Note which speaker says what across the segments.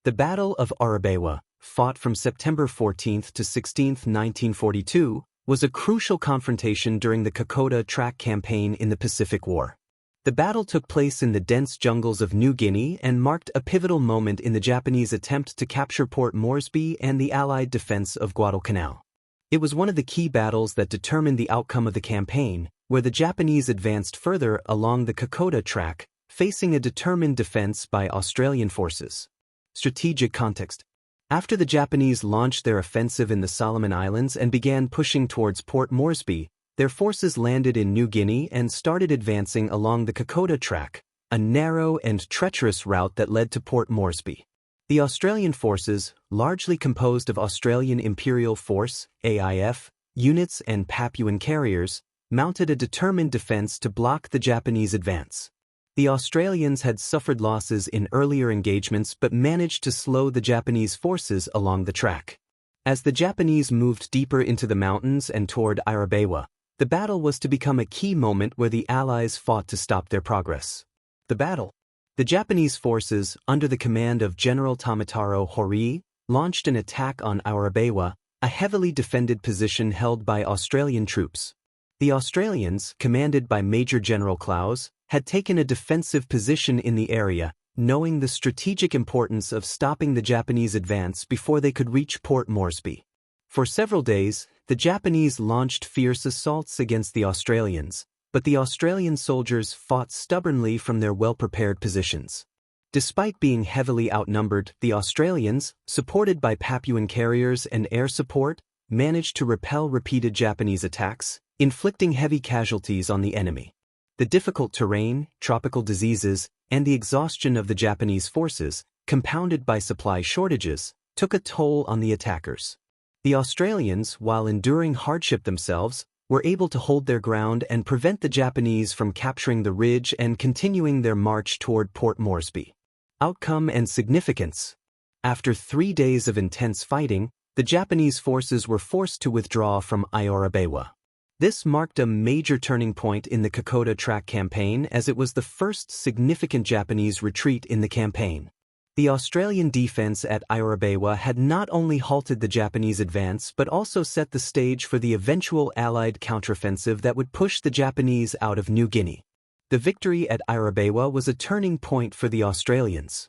Speaker 1: The Battle of Ioribaiwa, fought from September 14 to 16, 1942, was a crucial confrontation during the Kokoda Track Campaign in the Pacific War. The battle took place in the dense jungles of New Guinea and marked a pivotal moment in the Japanese attempt to capture Port Moresby and the Allied defense of Guadalcanal. It was one of the key battles that determined the outcome of the campaign, where the Japanese advanced further along the Kokoda Track, facing a determined defense by Australian forces. Strategic context. After the Japanese launched their offensive in the Solomon Islands and began pushing towards Port Moresby, their forces landed in New Guinea and started advancing along the Kokoda Track, a narrow and treacherous route that led to Port Moresby. The Australian forces, largely composed of Australian Imperial Force (AIF) units and Papuan carriers, mounted a determined defense to block the Japanese advance. The Australians had suffered losses in earlier engagements but managed to slow the Japanese forces along the track. As the Japanese moved deeper into the mountains and toward Ioribaiwa, the battle was to become a key moment where the Allies fought to stop their progress. The battle. The Japanese forces, under the command of General Tomitaro Horii, launched an attack on Ioribaiwa, a heavily defended position held by Australian troops. The Australians, commanded by Major General Clowes, had taken a defensive position in the area, knowing the strategic importance of stopping the Japanese advance before they could reach Port Moresby. For several days, the Japanese launched fierce assaults against the Australians, but the Australian soldiers fought stubbornly from their well-prepared positions. Despite being heavily outnumbered, the Australians, supported by Papuan carriers and air support, managed to repel repeated Japanese attacks, inflicting heavy casualties on the enemy. The difficult terrain, tropical diseases, and the exhaustion of the Japanese forces, compounded by supply shortages, took a toll on the attackers. The Australians, while enduring hardship themselves, were able to hold their ground and prevent the Japanese from capturing the ridge and continuing their march toward Port Moresby. Outcome and significance. After 3 days of intense fighting, the Japanese forces were forced to withdraw from Ioribaiwa. This marked a major turning point in the Kokoda Track Campaign as it was the first significant Japanese retreat in the campaign. The Australian defense at Ioribaiwa had not only halted the Japanese advance but also set the stage for the eventual Allied counteroffensive that would push the Japanese out of New Guinea. The victory at Ioribaiwa was a turning point for the Australians.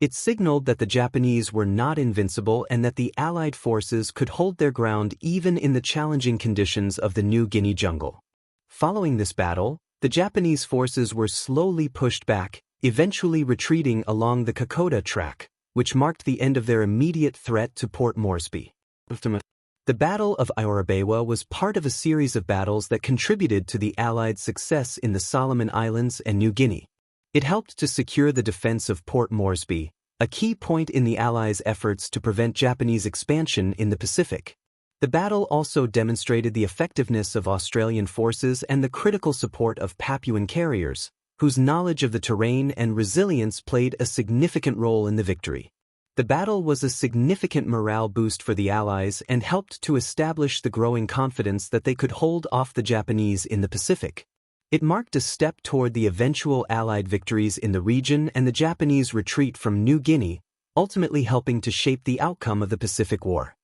Speaker 1: It signaled that the Japanese were not invincible and that the Allied forces could hold their ground even in the challenging conditions of the New Guinea jungle. Following this battle, the Japanese forces were slowly pushed back, eventually retreating along the Kokoda Track, which marked the end of their immediate threat to Port Moresby. The Battle of Ioribaiwa was part of a series of battles that contributed to the Allied success in the Solomon Islands and New Guinea. It helped to secure the defense of Port Moresby, a key point in the Allies' efforts to prevent Japanese expansion in the Pacific. The battle also demonstrated the effectiveness of Australian forces and the critical support of Papuan carriers, whose knowledge of the terrain and resilience played a significant role in the victory. The battle was a significant morale boost for the Allies and helped to establish the growing confidence that they could hold off the Japanese in the Pacific. It marked a step toward the eventual Allied victories in the region and the Japanese retreat from New Guinea, ultimately helping to shape the outcome of the Pacific War.